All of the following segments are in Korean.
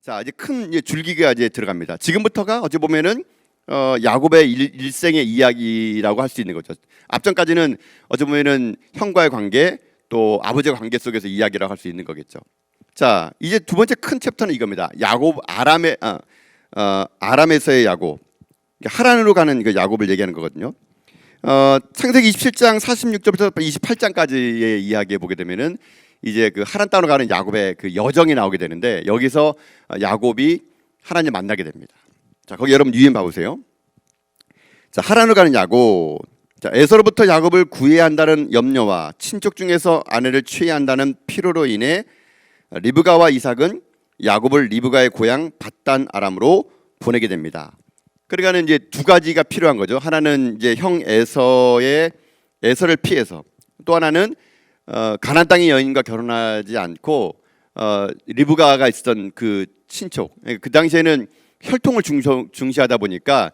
자, 이제 큰 줄기가 이제 들어갑니다. 지금부터가 어찌 보면은 야곱의 일생의 이야기라고 할 수 있는 거죠. 앞전까지는 어찌 보면은 형과의 관계 또 아버지의 관계 속에서 이야기라고 할 수 있는 거겠죠. 자, 이제 두 번째 큰 챕터는 이겁니다. 야곱 아람에서의 야곱, 하란으로 가는 그 야곱을 얘기하는 거거든요. 창세기 27장 46절부터 28장까지의 이야기에 보게 되면은 이제 그 하란 땅으로 가는 야곱의 그 여정이 나오게 되는데, 여기서 야곱이 하란을 만나게 됩니다. 자, 거기 여러분 유인 봐보세요. 자, 하란으로 가는 야곱. 자, 에서로부터 야곱을 구해야 한다는 염려와 친족 중에서 아내를 취해야 한다는 필요로 인해 리브가와 이삭은 야곱을 리브가의 고향 밧단 아람으로 보내게 됩니다. 그러니까는 이제 두 가지가 필요한 거죠. 하나는 이제 형 에서를 피해서, 또 하나는 가나안 땅의 여인과 결혼하지 않고 리브가가 있었던 그 친족. 그 당시에는 혈통을 중시하다 보니까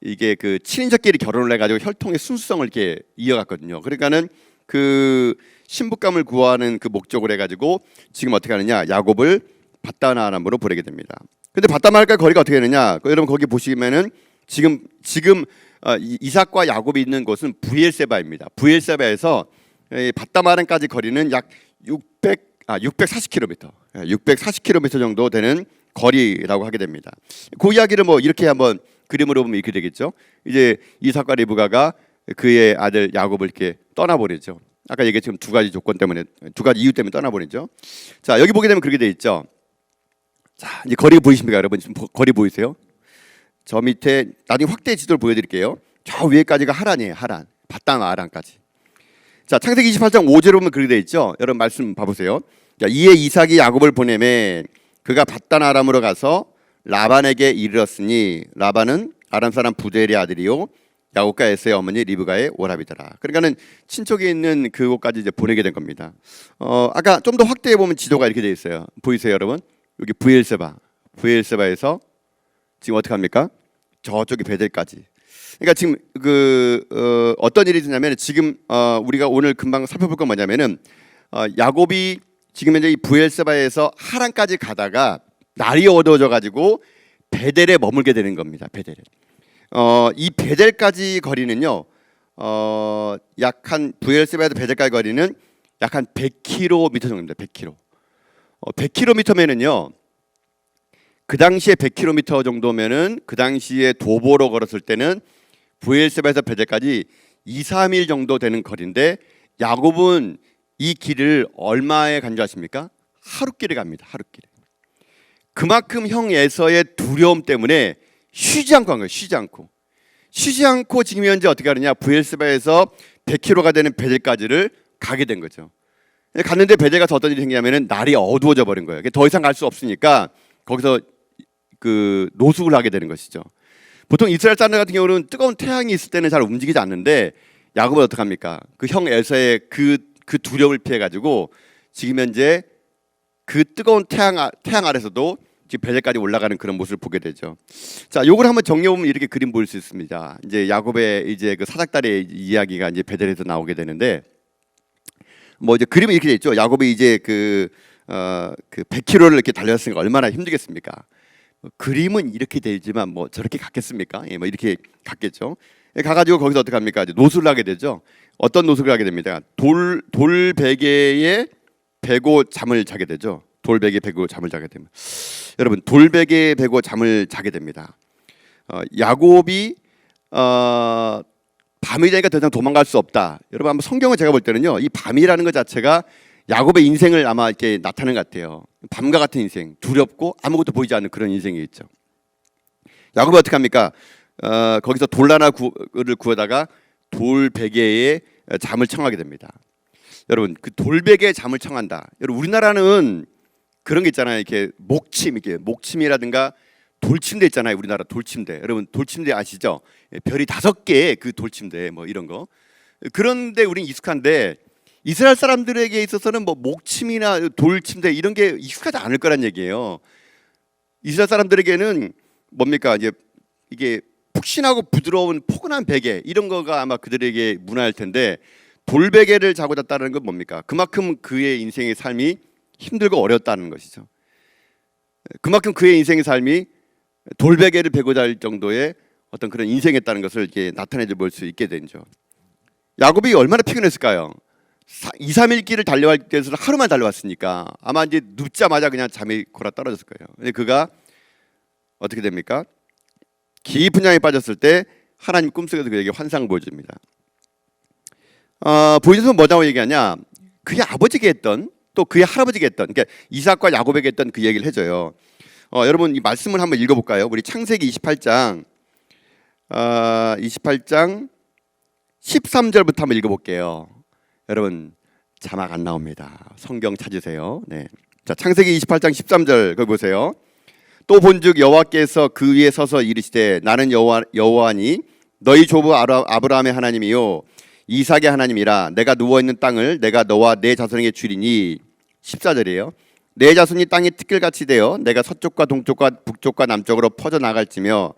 이게 그 친인척끼리 결혼을 해가지고 혈통의 순수성을 이렇게 이어갔거든요. 그러니까는 그 신부감을 구하는 그 목적을 해가지고 지금 어떻게 하느냐, 야곱을 밧단 아람으로 보내게 됩니다. 근데 밧단 아람과 거리가 어떻게 되느냐? 여러분 거기 보시면은 지금 이삭과 야곱이 있는 곳은 브엘세바입니다. 브엘세바에서 밧단 아람까지 거리는 약 640km, 640km 정도 되는 거리라고 하게 됩니다. 그 이야기를 뭐 이렇게 한번 그림으로 보면 이렇게 되겠죠. 이제 이삭과 리브가가 그의 아들 야곱을 이렇게 떠나보내죠. 아까 얘기했지만 두 가지 조건 때문에, 두 가지 이유 때문에 떠나보내죠. 자, 여기 보게 되면 그렇게 돼 있죠. 자, 이제 거리 보이십니까, 여러분? 지금 거리 보이세요? 저 밑에 나중에 확대 지도를 보여드릴게요. 저 위에까지가 하란이에요. 하란, 밧단 아람까지. 자, 창세기 28장 5절에 보면 그렇게 돼 있죠. 여러분 말씀 봐보세요. 자, 이에 이삭이 야곱을 보내매 그가 밧단 아람으로 가서 라반에게 이르렀으니 라반은 아람 사람 부델의 아들이요 야곱과 에서의 어머니 리브가의 오라비더라. 그러니까는 친척이 있는 그곳까지 이제 보내게 된 겁니다. 아까 좀 더 확대해 보면 지도가 이렇게 돼 있어요. 보이세요, 여러분? 여기 브엘세바에서 지금 어떻게 합니까? 저쪽이 베델까지. 그러니까 지금 어떤 일이 있냐면 지금 우리가 오늘 금방 살펴볼 건 뭐냐면은 야곱이 지금 현재 이 브엘세바에서 하란까지 가다가 날이 어두워져 가지고 베델에 머물게 되는 겁니다. 베델에. 이 베델까지 거리는요, 약 한 브엘세바에서 베델까지 거리는 약 한 100km 정도입니다. 100km. 100km면은요, 그 당시에 100km 정도면은 그 당시에 도보로 걸었을 때는 브엘세바에서 베델까지 2, 3일 정도 되는 거리인데, 야곱은 이 길을 얼마에 간 줄 아십니까? 하루길에 갑니다. 하루길에. 그만큼 형 에서의 두려움 때문에 쉬지 않고 한 거예요. 쉬지 않고 지금 현재 어떻게 하느냐, 브엘세바에서 100km가 되는 베델까지를 가게 된 거죠. 갔는데 베델 가서 어떤 일이 생기냐면은 날이 어두워져 버린 거예요. 더 이상 갈 수 없으니까 거기서 그 노숙을 하게 되는 것이죠. 보통 이스라엘 사람들 같은 경우는 뜨거운 태양이 있을 때는 잘 움직이지 않는데, 야곱은 어떻게 합니까? 그 형 에서의 그 두려움을 피해 가지고 지금 현재 그 뜨거운 태양 아래서도 지금 베델까지 올라가는 그런 모습을 보게 되죠. 자, 요걸 한번 정리해 보면 이렇게 그림 보일 수 있습니다. 이제 야곱의 이제 그 사닥다리의 이야기가 이제 베델에서 나오게 되는데, 뭐 이제 그림이 이렇게 돼 있죠. 야곱이 이제 그 100km를 이렇게 달렸으니까 얼마나 힘들겠습니까? 그림은 이렇게 되지만 뭐 저렇게 갔겠습니까? 뭐 이렇게 갔겠죠. 가가지고 거기서 어떻게 합니까? 이제 노숙을 하게 되죠. 어떤 노숙을 하게 됩니다. 돌베개에 베고 잠을 자게 되죠. 돌베개에 베고 잠을 자게 되면, 여러분 돌베개에 베고 잠을 자게 됩니다. 야곱이 밤이 되니까 더 이상 도망갈 수 없다. 여러분 한번 성경을 제가 볼 때는요, 이 밤이라는 것 자체가 야곱의 인생을 아마 이렇게 나타내는 것 같아요. 밤과 같은 인생, 두렵고 아무것도 보이지 않는 그런 인생이 있죠. 야곱이 어떻게 합니까? 거기서 돌 하나를 구하다가 돌베개에 잠을 청하게 됩니다. 여러분 그 돌베개에 잠을 청한다. 여러분 우리나라는 그런 게 있잖아요. 이렇게 목침이라든가 돌침대 있잖아요. 우리나라 돌침대. 여러분 돌침대 아시죠? 별이 5개 그 돌침대 뭐 이런 거. 그런데 우린 익숙한데 이스라엘 사람들에게 있어서는 뭐 목침이나 돌침대 이런 게 익숙하지 않을 거란 얘기예요. 이스라엘 사람들에게는 뭡니까? 이게 푹신하고 부드러운 포근한 베개 이런 거가 아마 그들에게 문화일 텐데, 돌베개를 자고 잤다는 건 뭡니까? 그만큼 그의 인생의 삶이 힘들고 어렵다는 것이죠. 그만큼 그의 인생의 삶이 돌베개를 베고자 할 정도의 어떤 그런 인생이었다는 것을 이렇게 나타내 볼 수 있게 되죠. 야곱이 얼마나 피곤했을까요? 2, 3일 길을 달려갈 때에서 하루만 달려왔으니까 아마 이제 눕자마자 그냥 잠이 골아 떨어졌을 거예요. 근데 그가 어떻게 됩니까? 깊은 잠에 빠졌을 때 하나님 꿈속에서 그에게 환상을 보여줍니다. 보여줘서 뭐라고 얘기하냐? 그의 아버지가 했던 또 그의 할아버지가 했던, 그러니까 이삭과 야곱에게 했던 그 얘기를 해줘요. 여러분 이 말씀을 한번 읽어볼까요? 우리 창세기 28장 13절부터 한번 읽어볼게요. 여러분 자막 안 나옵니다. 성경 찾으세요. 네. 자, 창세기 28장 13절 거기 보세요. 또 본즉 여호와께서 그 위에 서서 이르시되 나는 여호와니 너희 조부 아브라함의 하나님이요 이삭의 하나님이라. 내가 누워있는 땅을 내가 너와 내 자손에게 주리니. 14절이에요. 내 자손이 땅에 티끌같이 되어 내가 서쪽과 동쪽과 북쪽과 남쪽으로 퍼져나갈지며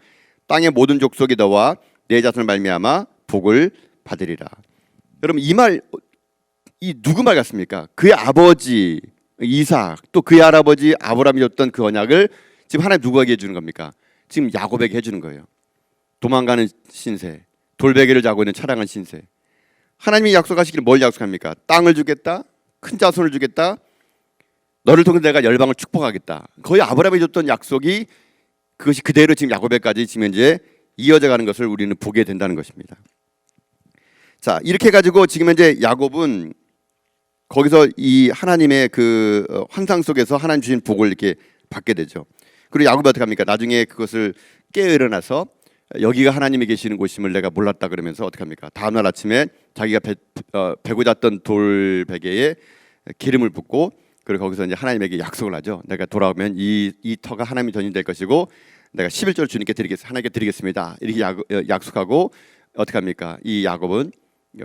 땅의 모든 족속이 너와 내 자손을 말미암아 복을 받으리라. 여러분 이 말 이 누구 말 같습니까? 그의 아버지 이삭 또 그의 할아버지 아브라함이 줬던 그 언약을 지금 하나님 누구에게 해주는 겁니까? 지금 야곱에게 해주는 거예요. 도망가는 신세, 돌베개를 자고 있는 차량한 신세. 하나님이 약속하시기를 뭘 약속합니까? 땅을 주겠다, 큰 자손을 주겠다, 너를 통해 내가 열방을 축복하겠다. 거의 아브라함이 줬던 약속이 그것이 그대로 지금 야곱에까지 지금 현재 이어져 가는 것을 우리는 보게 된다는 것입니다. 자, 이렇게 가지고 지금 현재 야곱은 거기서 이 하나님의 그 환상 속에서 하나님 주신 복을 이렇게 받게 되죠. 그리고 야곱이 어떻게 합니까? 나중에 그것을 깨어 일어나서 여기가 하나님이 계시는 곳임을 내가 몰랐다 그러면서 어떻게 합니까? 다음날 아침에 자기가 베고 잤던 돌베개에 기름을 붓고 그리고 거기서 이제 하나님에게 약속을 하죠. 내가 돌아오면 이 터가 하나님의 전이 될 것이고 내가 11조를 주님께 하나님께 드리겠습니다. 이렇게 약속하고 어떻게 합니까? 이 야곱은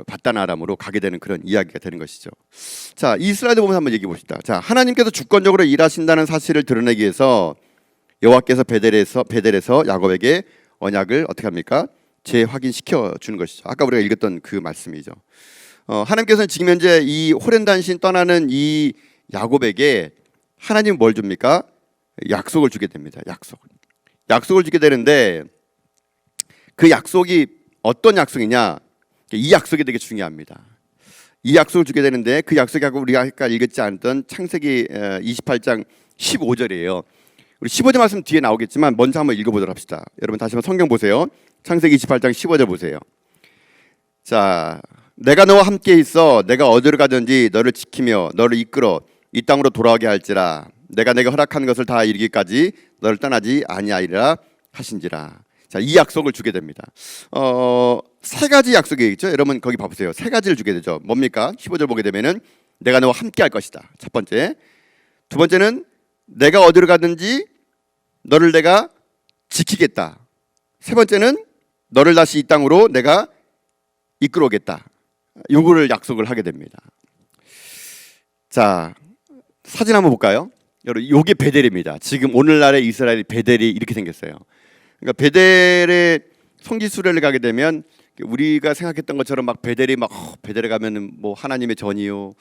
바단 아람으로 가게 되는 그런 이야기가 되는 것이죠. 자, 이 슬라이드 보면서 한번 얘기해 봅시다. 자, 하나님께서 주권적으로 일하신다는 사실을 드러내기 위해서 여호와께서 베델에서 야곱에게 언약을 어떻게 합니까? 재확인시켜 주는 것이죠. 아까 우리가 읽었던 그 말씀이죠. 하나님께서는 지금 현재 이 호렌단신 떠나는 이 야곱에게 하나님은 뭘 줍니까? 약속을 주게 됩니다. 약속을 주게 되는데 그 약속이 어떤 약속이냐? 이 약속이 되게 중요합니다. 이 약속을 주게 되는데 그 약속이 아까 우리가 아까 읽었지 않았던 창세기 28장 15절이에요. 우리 15절 말씀 뒤에 나오겠지만 먼저 한번 읽어보도록 합시다. 여러분 다시 한번 성경 보세요. 창세기 28장 15절 보세요. 자, 내가 너와 함께 있어 내가 어디로 가든지 너를 지키며 너를 이끌어 이 땅으로 돌아오게 할지라. 내가 내가 허락한 것을 다 이루기까지 너를 떠나지 아니하리라 하신지라. 자, 이 약속을 주게 됩니다. 세 가지 약속이 있죠. 여러분 거기 봐보세요. 세 가지를 주게 되죠. 뭡니까? 15절 보게 되면은 내가 너와 함께 할 것이다. 첫 번째. 두 번째는 내가 어디로 가든지 너를 내가 지키겠다. 세 번째는 너를 다시 이 땅으로 내가 이끌어오겠다. 요거를 약속을 하게 됩니다. 자, 사진 한번 볼까요? 여러분, 요게 베델입니다. 지금 오늘날의 이스라엘 베델이 이렇게 생겼어요. 그러니까 베델의 성지 수레를 가게 되면 우리가 생각했던 것처럼 막 베델이 막 베델에 가면은 뭐 하나님의 전이요,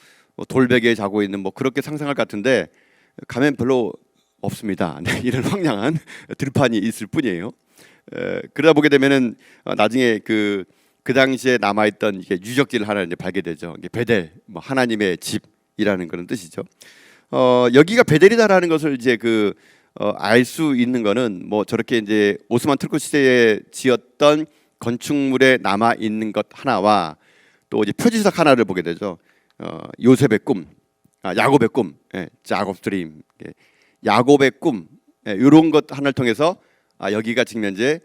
돌베개에 자고 있는 뭐 그렇게 상상할 것 같은데 가면 별로 없습니다. 네, 이런 황량한 들판이 있을 뿐이에요. 그러다 보게 되면은 나중에 그 당시에 남아있던 이게 유적지를 하나 이제 발견 되죠. 이게 베델, 뭐 하나님의 집이라는 그런 뜻이죠. 여기가 베델이다라는 것을 이제 알 수 있는 거는 뭐 저렇게 이제 오스만 터크 시대에 지었던 건축물에 남아 있는 것 하나와 또 이제 표지석 하나를 보게 되죠. 요셉의 꿈, 야곱의 꿈, 야곱 드림, 야곱의 꿈, 이런 것 하나를 통해서 여기가 지금 현재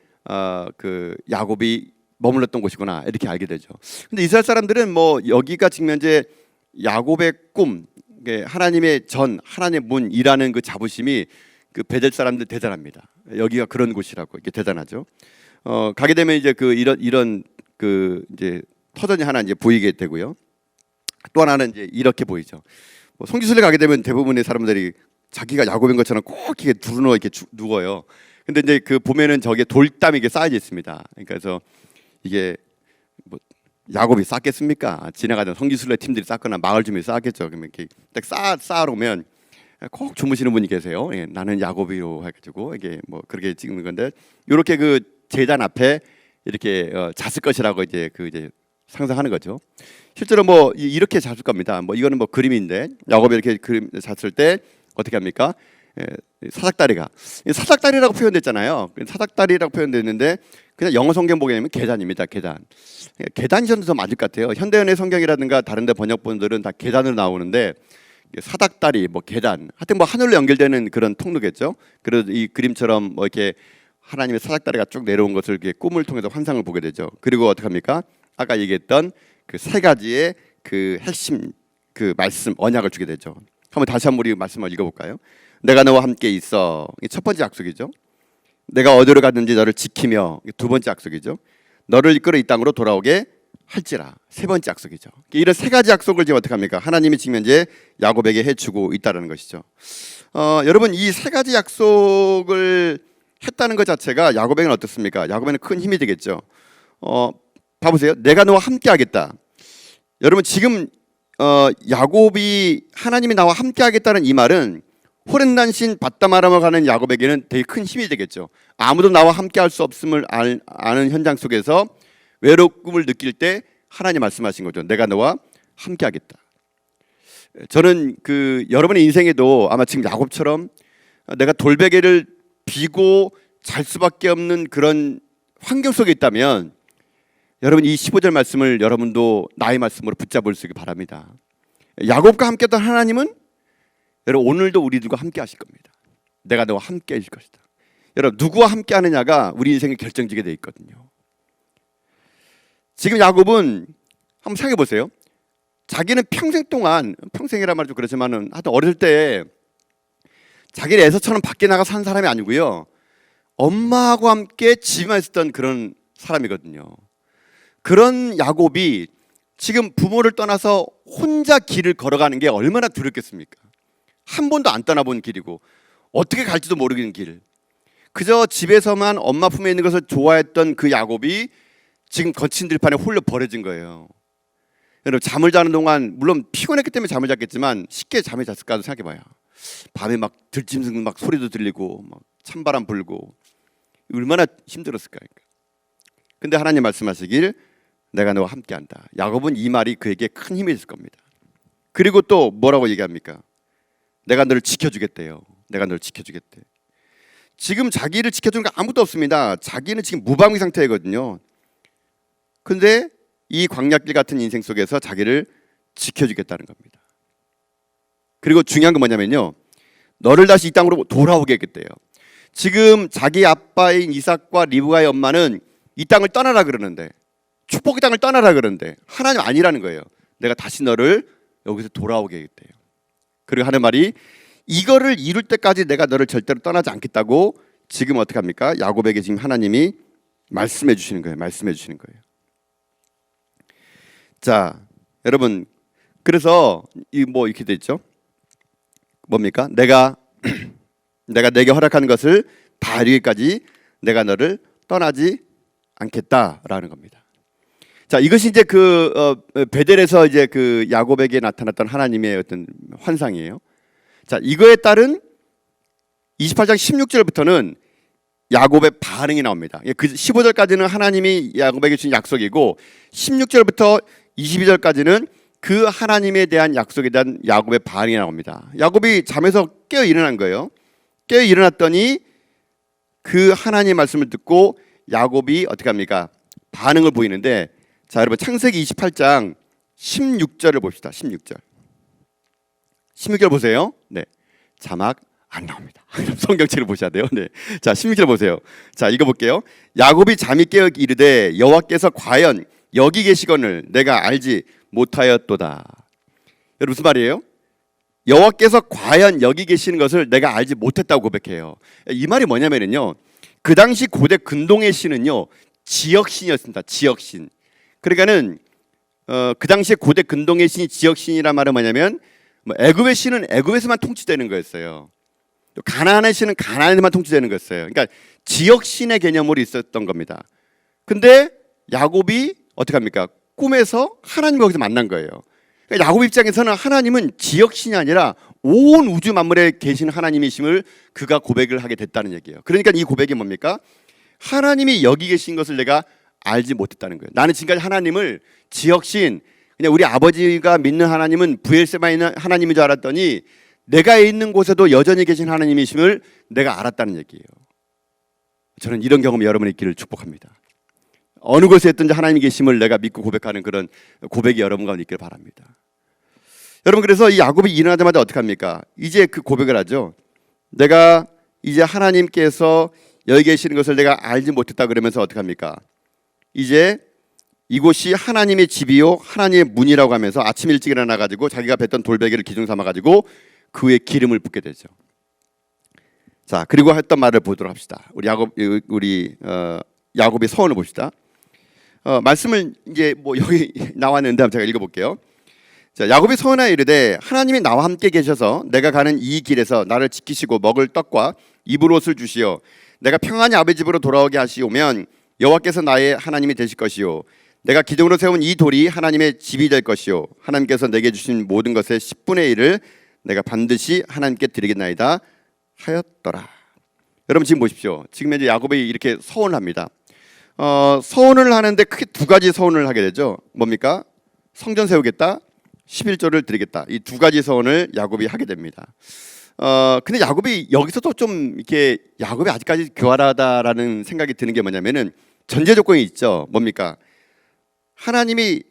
그 야곱이 머물렀던 곳이구나 이렇게 알게 되죠. 근데 이스라엘 사람들은 뭐 여기가 지금 현재 야곱의 꿈, 하나님의 전, 하나님의 문이라는 그 자부심이 그 베델 사람들 대단합니다. 여기가 그런 곳이라고 이게 대단하죠. 가게 되면 이제 이런 이제 터전이 하나 이제 보이게 되고요. 또 하나는 이제 이렇게 보이죠. 성지순례 가게 되면 대부분의 사람들이 자기가 야곱인 것처럼 꼭 이렇게 두루누워 이렇게 누워요. 근데 이제 보면은 저게 돌담이 이게 쌓여져 있습니다. 그래서 이게 뭐 야곱이 쌓겠습니까? 지나가던 성지순례 팀들이 쌓거나 마을 주민이 쌓겠죠. 그러면 이렇게 딱 쌓아놓으면 꼭 주무시는 분이 계세요. 예, 나는 야곱이로 해가지고 이게 뭐 그렇게 찍는 건데 이렇게 그 제단 앞에 이렇게 잤을 것이라고 이제 상상하는 거죠. 실제로 뭐 이렇게 잤을 겁니다. 뭐 이거는 뭐 그림인데 야곱이 이렇게 그림 잤을 때 어떻게 합니까? 사닥다리가 사닥다리라고 표현됐잖아요. 사닥다리라고 표현됐는데 그냥 영어 성경 보게 되면 계단입니다. 계단이 저는 더 맞을 것 같아요. 현대연의 성경이라든가 다른데 번역본들은 다 계단으로 나오는데 사닥다리, 뭐 계단, 하여튼 뭐 하늘로 연결되는 그런 통로겠죠. 그래서 이 그림처럼 뭐 이렇게 하나님의 사닥다리가 쭉 내려온 것을 이렇게 꿈을 통해서 환상을 보게 되죠. 그리고 어떻게 합니까? 아까 얘기했던 그 세 가지의 그 핵심 그 말씀 언약을 주게 되죠. 한번 다시 한번 우리 말씀을 읽어볼까요? 내가 너와 함께 있어. 이게 첫 번째 약속이죠. 내가 어디로 가든지 너를 지키며. 이게 두 번째 약속이죠. 너를 이끌어 이 땅으로 돌아오게 할지라. 세 번째 약속이죠. 이런 세 가지 약속을 지금 어떻게 합니까? 하나님이 지금 현재 야곱에게 해주고 있다는 것이죠. 여러분 이 세 가지 약속을 했다는 것 자체가 야곱에게는 어떻습니까? 야곱에게는 큰 힘이 되겠죠. 봐보세요. 내가 너와 함께하겠다. 여러분 지금 야곱이 하나님이 나와 함께하겠다는 이 말은 호렌난 신 밧다마람을 가는 야곱에게는 되게 큰 힘이 되겠죠. 아무도 나와 함께할 수 없음을 아는 현장 속에서 외로움을 느낄 때 하나님 말씀하신 거죠. 내가 너와 함께하겠다. 저는 그 여러분의 인생에도 아마 지금 야곱처럼 내가 돌베개를 비고 잘 수밖에 없는 그런 환경 속에 있다면 여러분 이 15절 말씀을 여러분도 나의 말씀으로 붙잡을 수 있길 바랍니다. 야곱과 함께했던 하나님은 여러분 오늘도 우리들과 함께 하실 겁니다. 내가 너와 함께 하실 것이다. 여러분 누구와 함께 하느냐가 우리 인생에 결정지게 되어 있거든요. 지금 야곱은 한번 생각해 보세요. 자기는 평생 동안, 평생이란 말 좀 그렇지만은 하여튼 어릴 때 자기는 에서처럼 밖에 나가 산 사람이 아니고요. 엄마하고 함께 집에만 있었던 그런 사람이거든요. 그런 야곱이 지금 부모를 떠나서 혼자 길을 걸어가는 게 얼마나 두렵겠습니까? 한 번도 안 떠나본 길이고 어떻게 갈지도 모르는 길. 그저 집에서만 엄마 품에 있는 것을 좋아했던 그 야곱이 지금 거친 들판에 홀려 버려진 거예요. 여러분 잠을 자는 동안 물론 피곤했기 때문에 잠을 잤겠지만 쉽게 잠이 잤을까도 생각해봐요. 밤에 막 들짐승 막 소리도 들리고 막 찬바람 불고 얼마나 힘들었을까요? 근데 하나님 말씀하시길 내가 너와 함께한다. 야곱은 이 말이 그에게 큰 힘이 됐을 겁니다. 그리고 또 뭐라고 얘기합니까? 내가 너를 지켜주겠대요. 내가 너를 지켜주겠대. 지금 자기를 지켜주는 거 아무도 없습니다. 자기는 지금 무방비 상태거든요. 근데 이 광야길 같은 인생 속에서 자기를 지켜주겠다는 겁니다. 그리고 중요한 건 뭐냐면요. 너를 다시 이 땅으로 돌아오게 했겠대요. 지금 자기 아빠인 이삭과 리브가의 엄마는 이 땅을 떠나라 그러는데 축복의 땅을 떠나라 그러는데 하나님 아니라는 거예요. 내가 다시 너를 여기서 돌아오게 했대요. 그리고 하는 말이 이거를 이룰 때까지 내가 너를 절대로 떠나지 않겠다고 지금 어떻게 합니까? 야곱에게 지금 하나님이 말씀해 주시는 거예요. 말씀해 주시는 거예요. 자, 여러분 그래서 이 뭐 이렇게 돼 있죠. 뭡니까? 내가 내게 허락한 것을 다 이루기까지 내가 너를 떠나지 않겠다라는 겁니다. 자, 이것이 이제 그 베델에서 이제 그 야곱에게 나타났던 하나님의 어떤 환상이에요. 자, 이거에 따른 28장 16절부터는 야곱의 반응이 나옵니다. 그 15절까지는 하나님이 야곱에게 주신 약속이고 16절부터 22절까지는 그 하나님에 대한 약속에 대한 야곱의 반응이 나옵니다. 야곱이 잠에서 깨어 일어난 거예요. 깨어 일어났더니 그 하나님의 말씀을 듣고 야곱이 어떻게 합니까? 반응을 보이는데 자, 여러분 창세기 28장 16절을 봅시다. 16절 보세요. 네, 자막 안 나옵니다. 성경책을 보셔야 돼요. 네, 자 16절 보세요. 자, 읽어볼게요. 야곱이 잠이 깨어 이르되 여호와께서 과연 여기 계시거늘 내가 알지 못하였도다. 여러분 무슨 말이에요? 여호와께서 과연 여기 계시는 것을 내가 알지 못했다고 고백해요. 이 말이 뭐냐면요, 그 당시 고대 근동의 신은요 지역신이었습니다. 지역신. 그러니까는 그 당시에 고대 근동의 신이 지역신이란 말은 뭐냐면 애굽의 신은 애굽에서만 통치되는 거였어요. 또 가나안의 신은 가나안에만 통치되는 거였어요. 그러니까 지역신의 개념으로 있었던 겁니다. 근데 야곱이 어떻게 합니까? 꿈에서 하나님과 거기서 만난 거예요. 그러니까 야곱 입장에서는 하나님은 지역신이 아니라 온 우주 만물에 계신 하나님이심을 그가 고백을 하게 됐다는 얘기예요. 그러니까 이 고백이 뭡니까? 하나님이 여기 계신 것을 내가 알지 못했다는 거예요. 나는 지금까지 하나님을 지역신, 그냥 우리 아버지가 믿는 하나님은 부엘세바에 있는 하나님인 줄 알았더니 내가 있는 곳에도 여전히 계신 하나님이심을 내가 알았다는 얘기예요. 저는 이런 경험이 여러분의 있기를 축복합니다. 어느 곳에 있든지 하나님이 계심을 내가 믿고 고백하는 그런 고백이 여러분 가운데 있기를 바랍니다. 여러분, 그래서 이 야곱이 일어나자마자 어떻게 합니까? 이제 그 고백을 하죠. 내가 이제 하나님께서 여기 계시는 것을 내가 알지 못했다 그러면서 어떻게 합니까? 이제 이곳이 하나님의 집이요 하나님의 문이라고 하면서 아침 일찍 일어나 가지고 자기가 뱉던 돌베개를 기둥 삼아 가지고 그 위에 기름을 붓게 되죠. 자, 그리고 했던 말을 보도록 합시다. 우리 야곱의 서원을 봅시다. 말씀을 이제 뭐 여기 나왔는데 한번 제가 읽어볼게요. 자, 야곱이 서원하여 이르되 하나님이 나와 함께 계셔서 내가 가는 이 길에서 나를 지키시고 먹을 떡과 입을 옷을 주시어 내가 평안히 아버지 집으로 돌아오게 하시오면 여호와께서 나의 하나님이 되실 것이요 내가 기둥으로 세운 이 돌이 하나님의 집이 될 것이요 하나님께서 내게 주신 모든 것의 10분의 1을 내가 반드시 하나님께 드리겠나이다 하였더라. 여러분 지금 보십시오. 지금 이제 야곱이 이렇게 서원을 합니다. 서원을 하는데 크게 두 가지 서원을 하게 되죠. 뭡니까? 성전 세우겠다, 11조를 드리겠다. 이 두 가지 서원을 야곱이 하게 됩니다. 근데 야곱이 여기서도 좀 이렇게 야곱이 아직까지 교활하다라는 생각이 드는 게 뭐냐면은 전제 조건이 있죠. 뭡니까? 하나님이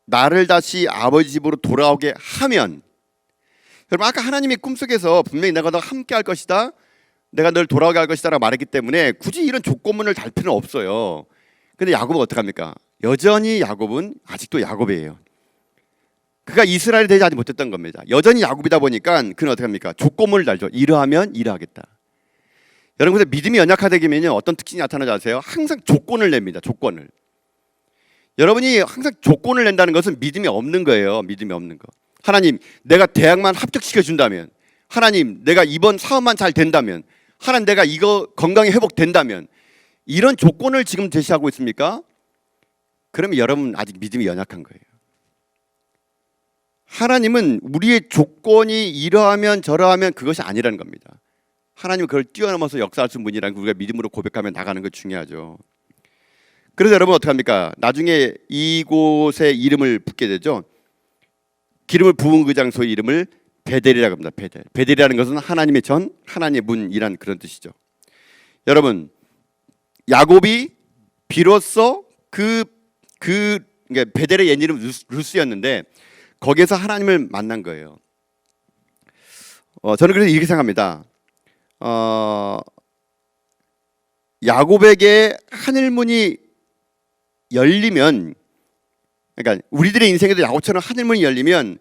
나를 다시 아버지 집으로 돌아오게 하면, 여러분 아까 하나님이 꿈속에서 분명히 내가 너 함께 할 것이다, 내가 널 돌아오게 할 것이다 라고 말했기 때문에 굳이 이런 조건문을 달 필요는 없어요. 근데 야곱은 어떡합니까? 여전히 야곱은 아직도 야곱이에요. 그가 이스라엘이 되지 못했던 겁니다. 여전히 야곱이다 보니까 그는 어떡합니까? 조건문을 달죠. 이러하면 이러하겠다. 여러분 근데 믿음이 연약하다면요 어떤 특징이 나타나지 아세요? 항상 조건을 냅니다. 조건을. 여러분이 항상 조건을 낸다는 것은 믿음이 없는 거예요. 믿음이 없는 거. 하나님, 내가 대학만 합격시켜 준다면, 하나님, 내가 이번 사업만 잘 된다면, 하나님, 내가 이거 건강이 회복된다면, 이런 조건을 지금 제시하고 있습니까? 그러면 여러분 아직 믿음이 연약한 거예요. 하나님은 우리의 조건이 이러하면 저러하면 그것이 아니라는 겁니다. 하나님은 그걸 뛰어넘어서 역사하신 분이라는 걸 우리가 믿음으로 고백하며 나가는 게 중요하죠. 그래서 여러분 어떻게 합니까? 나중에 이곳에 이름을 붙게 되죠. 기름을 부은 그 장소의 이름을 베델이라고 합니다. 베델. 베델이라는 것은 하나님의 전, 하나님의 문이란 그런 뜻이죠. 여러분, 야곱이 비로소 그러니까 베델의 옛 이름 루스였는데 거기에서 하나님을 만난 거예요. 저는 그래서 이렇게 생각합니다. 야곱에게 하늘문이 열리면, 그러니까 우리들의 인생에도 야곱처럼 하늘문이 열리면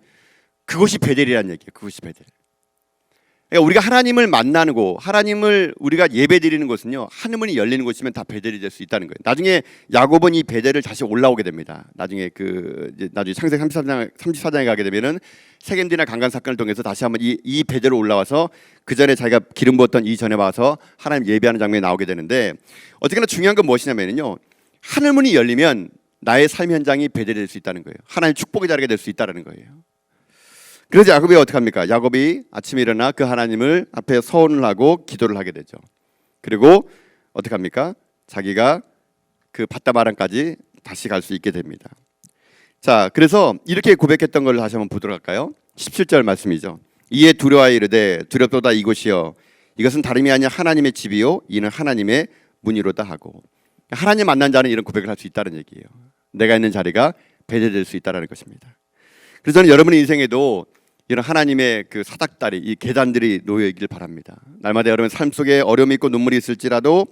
그것이 베델이라는 얘기예요. 그것이 베델. 그러니까 우리가 하나님을 만나고 하나님을 우리가 예배드리는 곳은요 하늘문이 열리는 곳이면 다 베델이 될 수 있다는 거예요. 나중에 야곱은 이 베델을 다시 올라오게 됩니다. 나중에 나중에 창세기 34장에 가게 되면은 세겜디나 강간 사건을 통해서 다시 한번 이 베델로 올라와서 그 전에 자기가 기름 부었던 이 전에 와서 하나님 예배하는 장면이 나오게 되는데, 어쨌거나 중요한 건 무엇이냐면요 하늘문이 열리면 나의 삶 현장이 베델이 될 수 있다는 거예요. 하나님 축복의 자리가 될 수 있다는 거예요. 그래서 야곱이 어떻게 합니까? 야곱이 아침에 일어나 그 하나님을 앞에 서원을 하고 기도를 하게 되죠. 그리고 어떻게 합니까? 자기가 그 밧다마람까지 다시 갈 수 있게 됩니다. 자, 그래서 이렇게 고백했던 걸 다시 한번 보도록 할까요? 17절 말씀이죠. 이에 두려워하여 이르되 두렵도다 이곳이여 이것은 다름이 아니라 하나님의 집이요 이는 하나님의 문이로다 하고, 하나님 만난 자는 이런 고백을 할 수 있다는 얘기예요. 내가 있는 자리가 배제될 수 있다는 것입니다. 그래서 저는 여러분의 인생에도 이런 하나님의 그 사닥다리, 이 계단들이 놓여 있길 바랍니다. 날마다 여러분 삶 속에 어려움이 있고 눈물이 있을지라도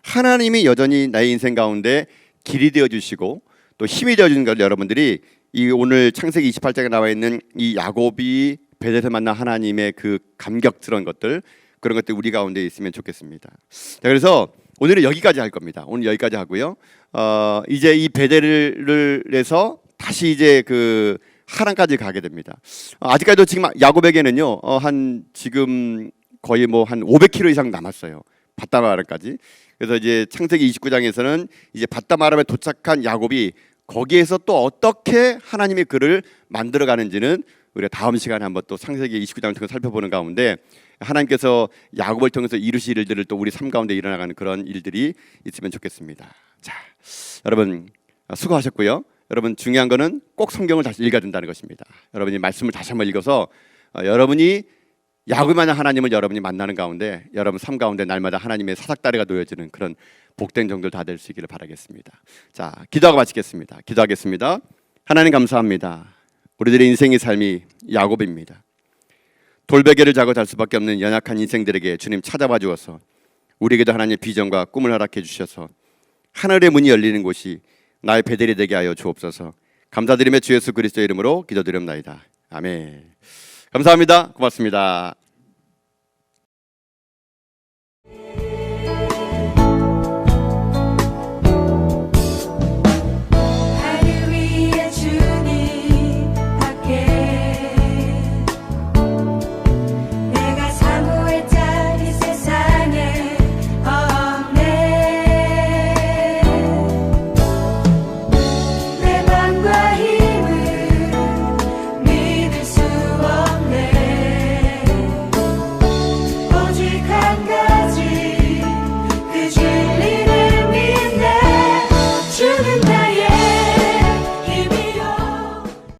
하나님이 여전히 나의 인생 가운데 길이 되어 주시고 또 힘이 되어 주는 걸 여러분들이 이 오늘 창세기 28장에 나와 있는 이 야곱이 베델에서 만난 하나님의 그 감격스러운 것들, 그런 것들 우리 가운데 있으면 좋겠습니다. 자, 그래서 오늘은 여기까지 할 겁니다. 오늘 여기까지 하고요. 이제 이 베델에서 다시 이제 그 하란까지 가게 됩니다. 아직까지도 지금 야곱에게는요 한 지금 거의 뭐 한 500km 이상 남았어요. 밧다마람까지. 그래서 이제 창세기 29장에서는 이제 밧다마람에 도착한 야곱이 거기에서 또 어떻게 하나님의 그를 만들어 가는지는 우리가 다음 시간에 한번 또 창세기 29장을 통해서 살펴보는 가운데 하나님께서 야곱을 통해서 이루실 일들을 또 우리 삶 가운데 일어나가는 그런 일들이 있으면 좋겠습니다. 자, 여러분 수고하셨고요. 여러분 중요한 거는 꼭 성경을 다시 읽어야 된다는 것입니다. 여러분이 말씀을 다시 한번 읽어서 여러분이 야곱이 만난 하나님을 여러분이 만나는 가운데 여러분 삶 가운데 날마다 하나님의 사닥다리가 놓여지는 그런 복된 종들 다 될 수 있기를 바라겠습니다. 자, 기도하고 마치겠습니다. 기도하겠습니다. 하나님 감사합니다. 우리들의 인생의 삶이 야곱입니다. 돌베개를 자고 잘 수밖에 없는 연약한 인생들에게 주님 찾아와 주어서 우리에게도 하나님의 비전과 꿈을 허락해 주셔서 하늘의 문이 열리는 곳이 나의 베델이 되게 하여 주옵소서. 감사드리며 주 예수 그리스도의 이름으로 기도드립나이다. 아멘. 감사합니다. 고맙습니다.